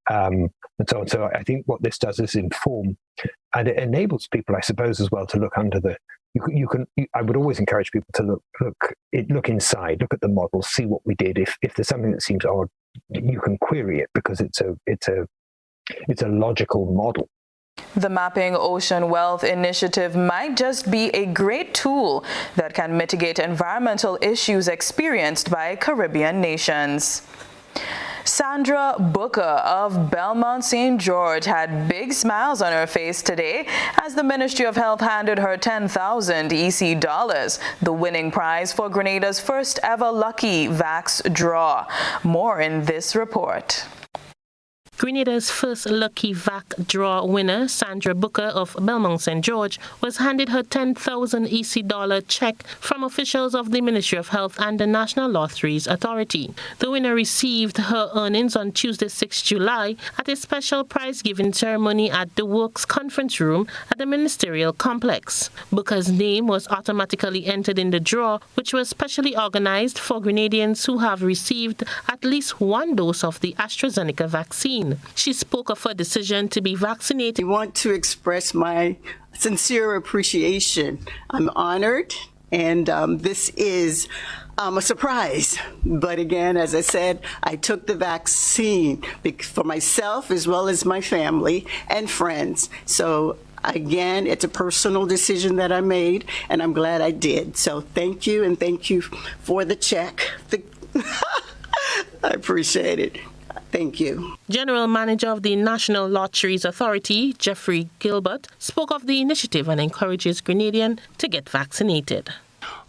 and so on. So I think what this does is inform, and it enables people, I suppose, as well, to look under the. I would always encourage people to look inside, look at the model, see what we did. If there's something that seems odd, you can query it because it's a logical model. The Mapping Ocean Wealth initiative might just be a great tool that can mitigate environmental issues experienced by Caribbean nations. Sandra Booker of Belmont St. George had big smiles on her face today as the Ministry of Health handed her 10,000 EC dollars, the winning prize for Grenada's first ever Lucky Vax draw. More in this report. Grenada's first Lucky Vac draw winner, Sandra Booker of Belmont St. George, was handed her 10,000 EC dollar check from officials of the Ministry of Health and the National Lotteries Authority. The winner received her earnings on Tuesday, 6 July, at a special prize-giving ceremony at the Works Conference Room at the Ministerial Complex. Booker's name was automatically entered in the draw, which was specially organized for Grenadians who have received at least 1 dose of the AstraZeneca vaccine. She spoke of her decision to be vaccinated. I want to express my sincere appreciation. I'm honored, and this is a surprise. But again, as I said, I took the vaccine for myself as well as my family and friends. So again, it's a personal decision that I made, and I'm glad I did. So thank you, and thank you for the check. I appreciate it. Thank you. General Manager of the National Lotteries Authority, Jeffrey Gilbert, spoke of the initiative and encourages Grenadians to get vaccinated.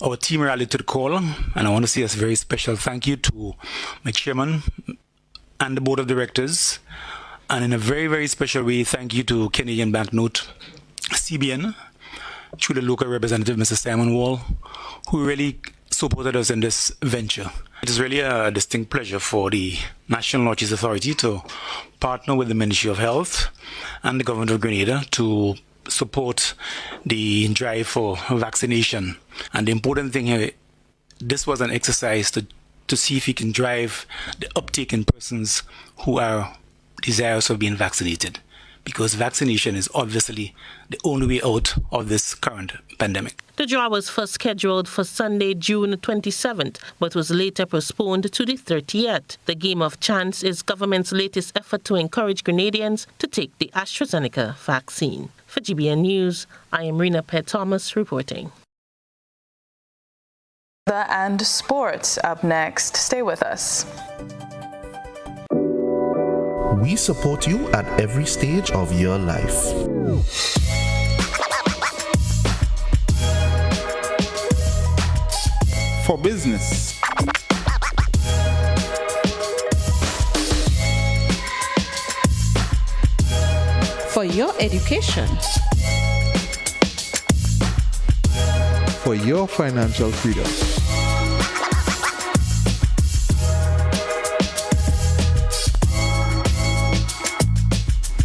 Our team rallied to the call, and I want to say a very special thank you to my chairman and the board of directors, and in a very, very special way, thank you to Canadian Banknote GBN, through the local representative, Mr. Simon Wall, who really supported us in this venture. It is really a distinct pleasure for the National Lotteries Authority to partner with the Ministry of Health and the Government of Grenada to support the drive for vaccination. And the important thing here, this was an exercise to see if we can drive the uptake in persons who are desirous of being vaccinated, because vaccination is obviously the only way out of this current pandemic. The draw was first scheduled for Sunday, June 27th, but was later postponed to the 30th. The game of chance is government's latest effort to encourage Grenadians to take the AstraZeneca vaccine. For GBN News, I am Rena Pett-Thomas reporting. And sports up next. Stay with us. We support you at every stage of your life. For business, for your education, for your financial freedom,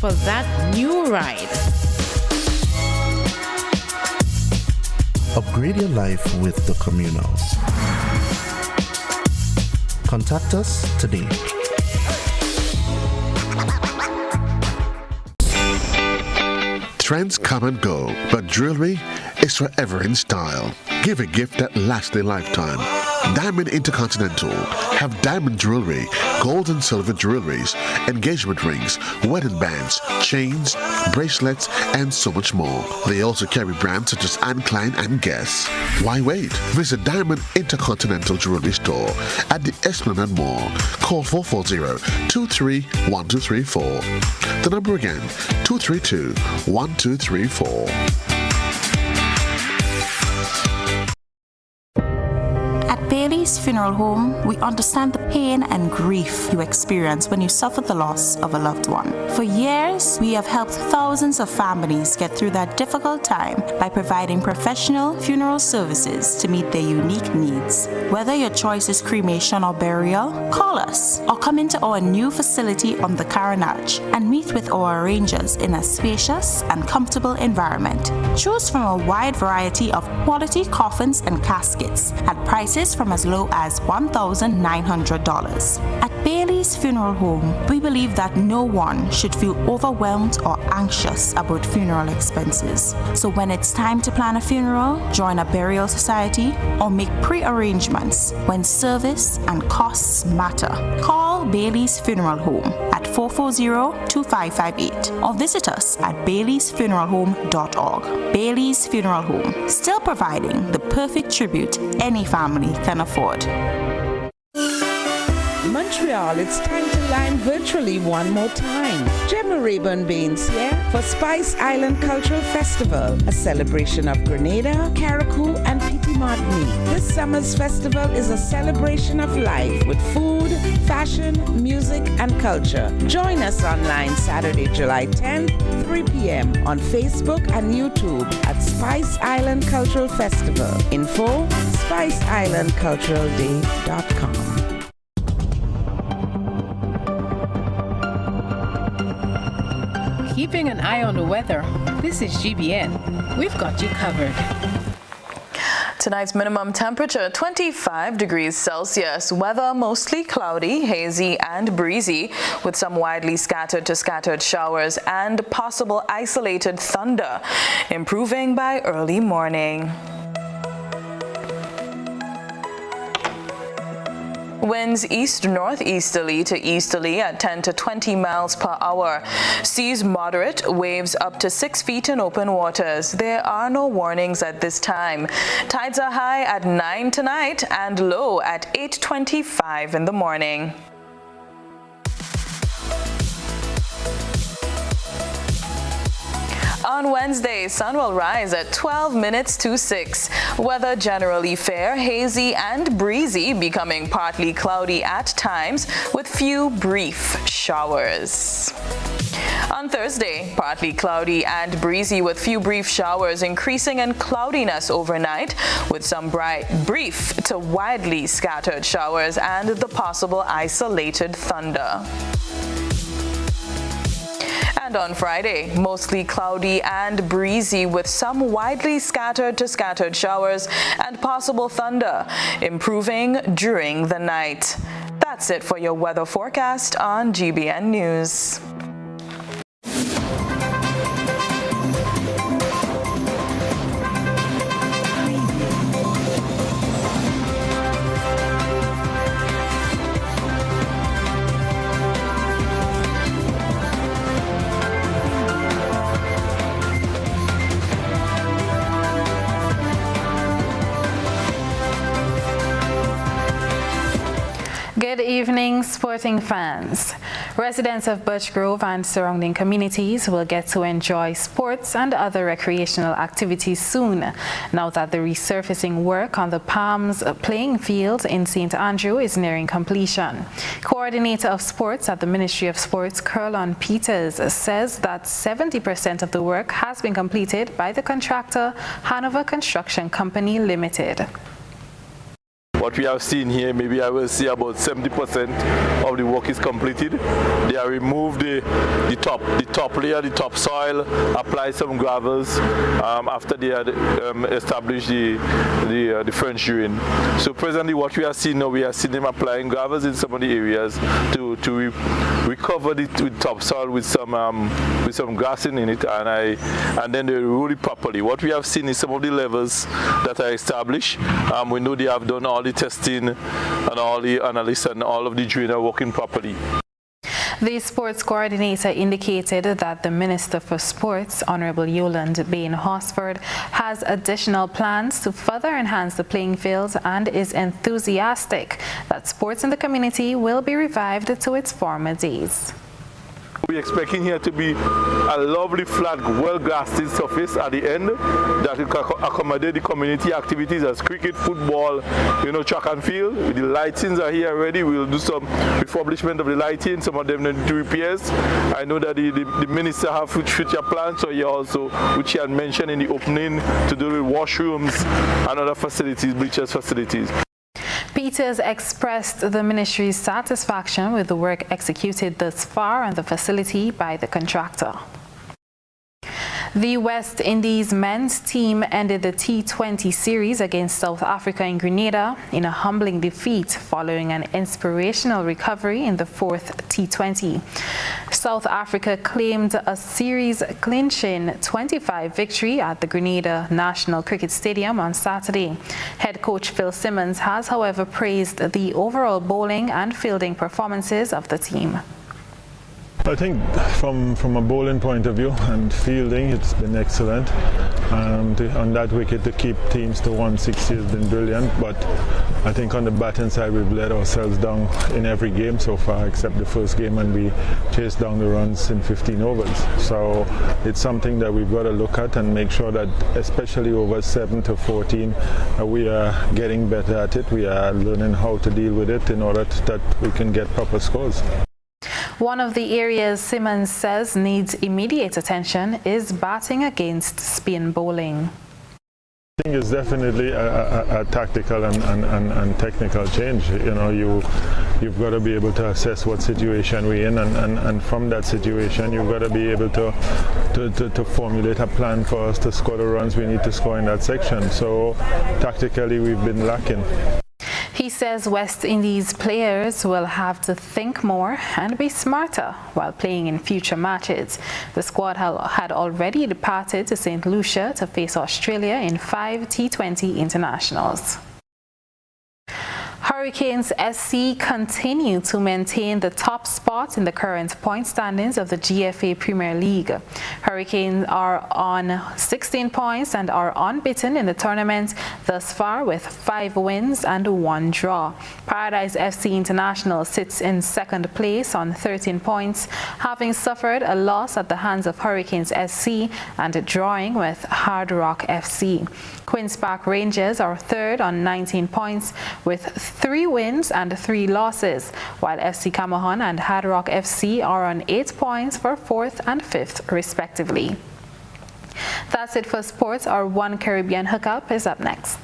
for that new ride. Upgrade your life with the Communal. Contact us today. Trends come and go, but jewelry is forever in style. Give a gift that lasts a lifetime. Diamond Intercontinental have diamond jewelry, gold and silver jewelries, engagement rings, wedding bands, chains, bracelets, and so much more. They also carry brands such as Anne Klein and Guess. Why wait? Visit Diamond Intercontinental Jewelry Store at the Esplanade Mall. Call 440-231234. The number again, 232-1234. Bailey's Funeral Home, we understand the pain and grief you experience when you suffer the loss of a loved one. For years, we have helped thousands of families get through that difficult time by providing professional funeral services to meet their unique needs. Whether your choice is cremation or burial, call us or come into our new facility on the Carenage and meet with our arrangers in a spacious and comfortable environment. Choose from a wide variety of quality coffins and caskets at prices from as low as $1,900. At Bailey's Funeral Home, we believe that no one should feel overwhelmed or anxious about funeral expenses. So when it's time to plan a funeral, join a burial society, or make pre-arrangements when service and costs matter, call Bailey's Funeral Home at 440-2558 or visit us at baileysfuneralhome.org. Bailey's Funeral Home, still providing the perfect tribute any family can afford. Montreal, it's time to line virtually one more time. Gemma Rayburn Baines here for Spice Island Cultural Festival, a celebration of Grenada, Carriacou, and Petit Martini. This summer's festival is a celebration of life with food, fashion, music, and culture. Join us online Saturday, July 10th, 3 p.m. on Facebook and YouTube at Spice Island Cultural Festival. Info, spiceislandculturalday.com. Keeping an eye on the weather, this is GBN. We've got you covered. Tonight's minimum temperature, 25 degrees Celsius. Weather mostly cloudy, hazy, and breezy, with some widely scattered to scattered showers and possible isolated thunder, improving by early morning. Winds east-northeasterly to easterly at 10 to 20 miles per hour. Seas moderate, waves up to 6 feet in open waters. There are no warnings at this time. Tides are high at 9 tonight and low at 8:25 in the morning. On Wednesday, sun will rise at 12 minutes to 6. Weather generally fair, hazy and breezy, becoming partly cloudy at times with few brief showers. On Thursday, partly cloudy and breezy with few brief showers, increasing in cloudiness overnight with some brief to widely scattered showers and the possible isolated thunder. And on Friday, mostly cloudy and breezy with some widely scattered to scattered showers and possible thunder, improving during the night. That's it for your weather forecast on GBN News. Good evening, sporting fans. Residents of Birch Grove and surrounding communities will get to enjoy sports and other recreational activities soon, now that the resurfacing work on the Palms playing field in St. Andrew is nearing completion. Coordinator of Sports at the Ministry of Sports, Chrislyn says that 70% of the work has been completed by the contractor, Hanover Construction Company Limited. What we have seen here, maybe I will say about 70% of the work is completed. They have removed the top layer, the topsoil, applied some gravels after they had established the French drain. So presently what we are seeing now, we are seeing them applying gravels in some of the areas to recover the topsoil with some grassing in it, and then they roll it properly. What we have seen is some of the levels that are established. We know they have done all the testing and all the analysts and all of the drain are working properly. The sports coordinator indicated that the Minister for Sports, Honorable Yolande Bain-Hosford, has additional plans to further enhance the playing fields and is enthusiastic that sports in the community will be revived to its former days. We're expecting here to be a lovely flat, well-grassed surface at the end that will accommodate the community activities as cricket, football, track and field. The lightings are here already. We'll do some refurbishment of the lighting. Some of them need repairs. I know that the minister have future plans so here also, which he had mentioned in the opening, to do with washrooms and other facilities, bleachers facilities. Peters expressed the ministry's satisfaction with the work executed thus far on the facility by the contractor. The West Indies men's team ended the T20 series against South Africa in Grenada in a humbling defeat following an inspirational recovery in the fourth T20. South Africa claimed a series-clinching 25 victory at the Grenada National Cricket Stadium on Saturday. Head coach Phil Simmons has, however, praised the overall bowling and fielding performances of the team. I think from a bowling point of view and fielding, it's been excellent. On that wicket, to keep teams to 160 has been brilliant. But I think on the batting side, we've let ourselves down in every game so far, except the first game, and we chased down the runs in 15 overs. So it's something that we've got to look at and make sure that, especially over 7 to 14, we are getting better at it. We are learning how to deal with it in order that we can get proper scores. One of the areas Simmons says needs immediate attention is batting against spin bowling. I think it's definitely a tactical and technical change. You've got to be able to assess what situation we're in, and from that situation you've got to be able to formulate a plan for us to score the runs we need to score in that section. So tactically we've been lacking. He says West Indies players will have to think more and be smarter while playing in future matches. The squad had already departed to St. Lucia to face Australia in 5 T20 internationals. Hurricanes SC continue to maintain the top spot in the current point standings of the GFA Premier League. Hurricanes are on 16 points and are unbeaten in the tournament thus far with 5 wins and 1 draw. Paradise FC International sits in second place on 13 points, having suffered a loss at the hands of Hurricanes SC and drawing with Hard Rock FC. Queen's Park Rangers are third on 19 points with 3 wins and 3 losses, while FC Camahan and Hard Rock FC are on 8 points for 4th and 5th respectively. That's it for sports. Our One Caribbean Hookup is up next.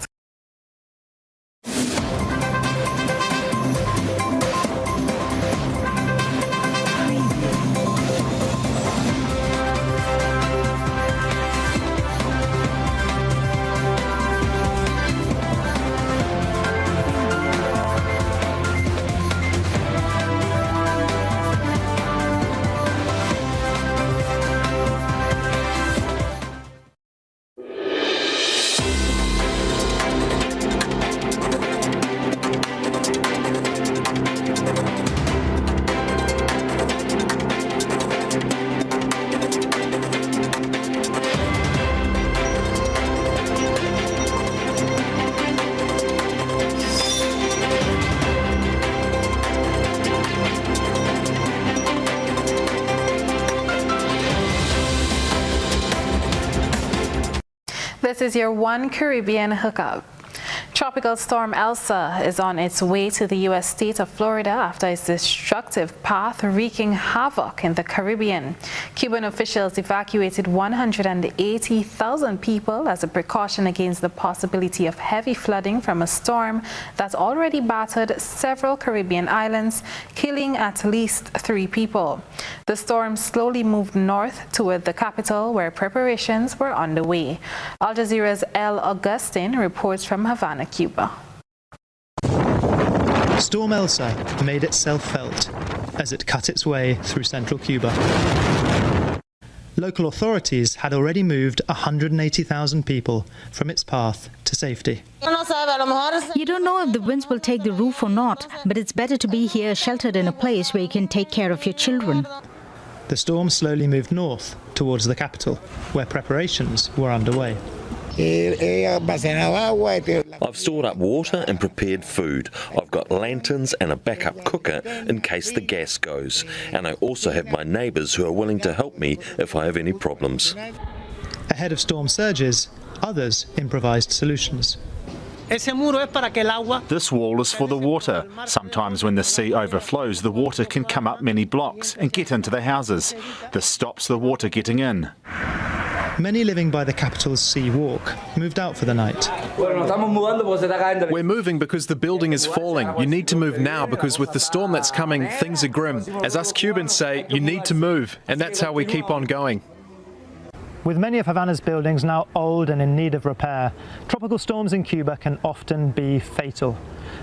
This is your One Caribbean Hookup. Tropical storm Elsa is on its way to the U.S. state of Florida after its destructive path wreaking havoc in the Caribbean. Cuban officials evacuated 180,000 people as a precaution against the possibility of heavy flooding from a storm that already battered several Caribbean islands, killing at least 3 people. The storm slowly moved north toward the capital, where preparations were underway. Al Jazeera's El Augustin reports from Havana, Cuba. Storm Elsa made itself felt as it cut its way through central Cuba. Local authorities had already moved 180,000 people from its path to safety. You don't know if the winds will take the roof or not, but it's better to be here sheltered in a place where you can take care of your children. The storm slowly moved north towards the capital, where preparations were underway. I've stored up water and prepared food. I've got lanterns and a backup cooker in case the gas goes. And I also have my neighbours who are willing to help me if I have any problems. Ahead of storm surges, others improvised solutions. This wall is for the water. Sometimes when the sea overflows, the water can come up many blocks and get into the houses. This stops the water getting in. Many living by the capital's sea walk moved out for the night. We're moving because the building is falling. You need to move now because with the storm that's coming, things are grim. As us Cubans say, you need to move, and that's how we keep on going. With many of Havana's buildings now old and in need of repair, tropical storms in Cuba can often be fatal.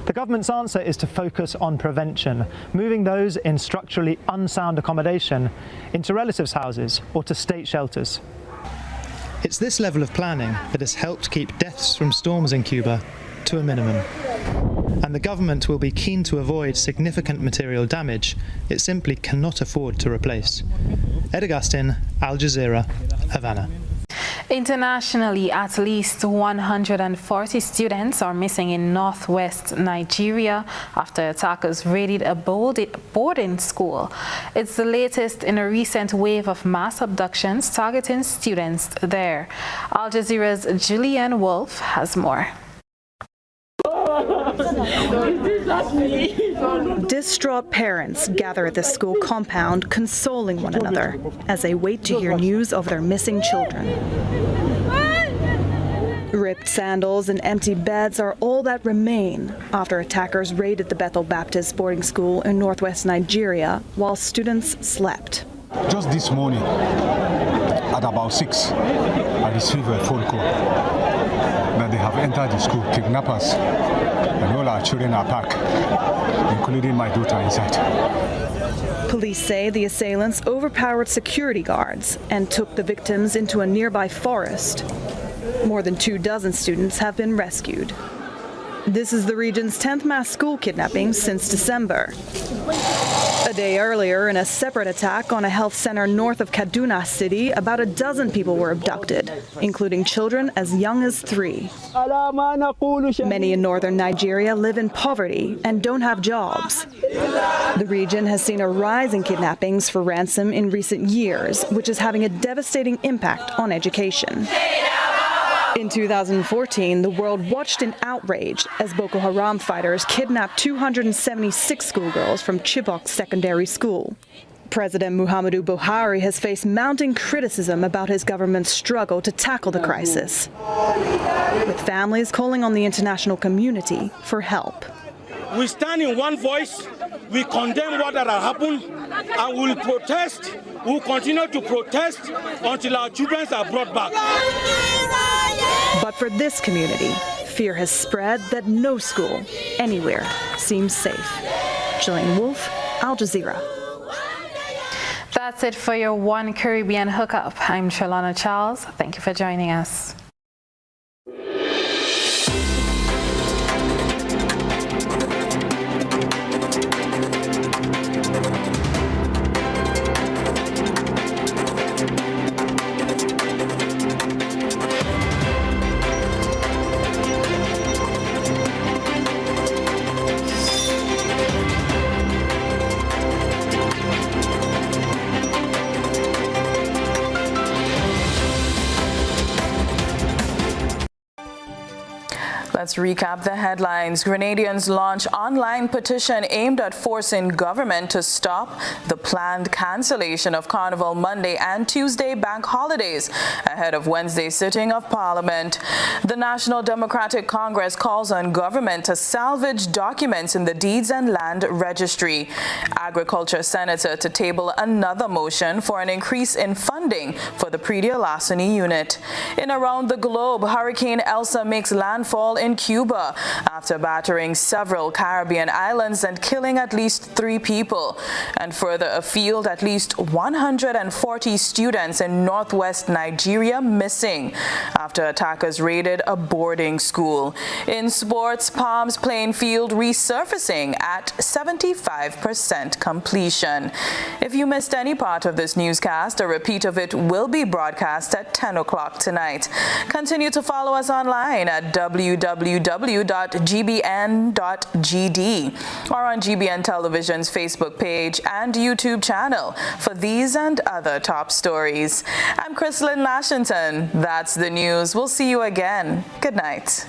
The government's answer is to focus on prevention, moving those in structurally unsound accommodation into relatives' houses or to state shelters. It's this level of planning that has helped keep deaths from storms in Cuba to a minimum. And the government will be keen to avoid significant material damage it simply cannot afford to replace. Ed Augustin, Al Jazeera, Havana. Internationally, at least 140 students are missing in northwest Nigeria after attackers raided a boarding school. It's the latest in a recent wave of mass abductions targeting students there. Al Jazeera's Julianne Wolf has more. Distraught parents gather at the school compound, consoling one another as they wait to hear news of their missing children. Ripped sandals and empty beds are all that remain after attackers raided the Bethel Baptist boarding school in northwest Nigeria while students slept. Just this morning, at about 6, I received a phone call that they have entered the school, kidnappers, and all our children are back, including my daughter inside. Police say the assailants overpowered security guards and took the victims into a nearby forest. More than 24 students have been rescued. This is the region's 10th mass school kidnapping since December. A day earlier, in a separate attack on a health center north of Kaduna City, about a dozen people were abducted, including children as young as 3. Many in northern Nigeria live in poverty and don't have jobs. The region has seen a rise in kidnappings for ransom in recent years, which is having a devastating impact on education. In 2014, the world watched in outrage as Boko Haram fighters kidnapped 276 schoolgirls from Chibok Secondary School. President Muhammadu Buhari has faced mounting criticism about his government's struggle to tackle the crisis, with families calling on the international community for help. We stand in one voice, we condemn what has happened, and we will protest, we will continue to protest until our children are brought back. But for this community, fear has spread that no school anywhere seems safe. Jillian Wolf, Al Jazeera. That's it for your One Caribbean Hookup. I'm Trellona Charles. Thank you for joining us. Let's recap the headlines. Grenadians launch online petition aimed at forcing government to stop the planned cancellation of Carnival Monday and Tuesday bank holidays ahead of Wednesday's sitting of Parliament. The National Democratic Congress calls on government to salvage documents in the Deeds and Land Registry. Agriculture Senator to table another motion for an increase in funding for the Predia Larceny Unit. In around the globe, Hurricane Elsa makes landfall in Cuba after battering several Caribbean islands and killing at least 3 people. And further afield, at least 140 students in northwest Nigeria missing after attackers raided a boarding school. In sports, Palms playing field resurfacing at 75% completion. If you missed any part of this newscast, a repeat of it will be broadcast at 10 o'clock tonight. Continue to follow us online at www.gbn.gd or on GBN Television's Facebook page and YouTube channel for these and other top stories. I'm Chrislyn Lashington. That's the news. We'll see you again. Good night.